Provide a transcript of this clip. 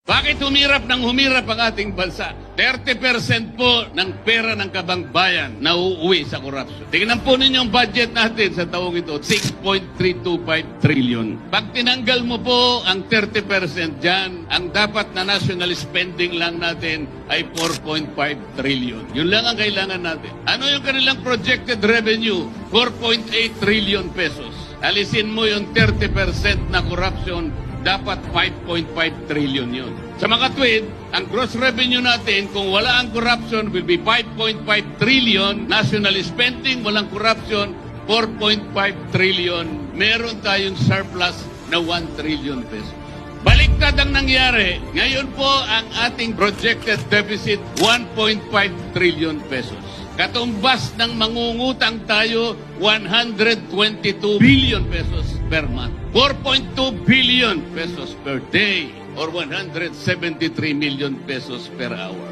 Bakit humirap ng humirap ang ating bansa? 30% po ng pera ng kabangbayan na uuwi sa korupsyon. Tingnan po ninyo ang budget natin sa taong ito, 6.325 trillion. Pag tinanggal mo po ang 30% dyan, ang dapat na national spending lang natin ay 4.5 trillion. Yun lang ang kailangan natin. Ano yung kanilang projected revenue? 4.8 trillion pesos. Alisin mo yung 30% na corruption, dapat 5.5 trillion yun. Sa mga tweet, ang gross revenue natin, kung wala ang corruption, will be 5.5 trillion. National spending, walang corruption, 4.5 trillion. Meron tayong surplus na 1 trillion pesos. Baliktad ang nangyari. Ngayon po, ang ating projected deficit, 1.5 trillion pesos. Katumbas ng mangungutang tayo, 122 billion pesos per month. 4.2 billion pesos per day or 173 million pesos per hour.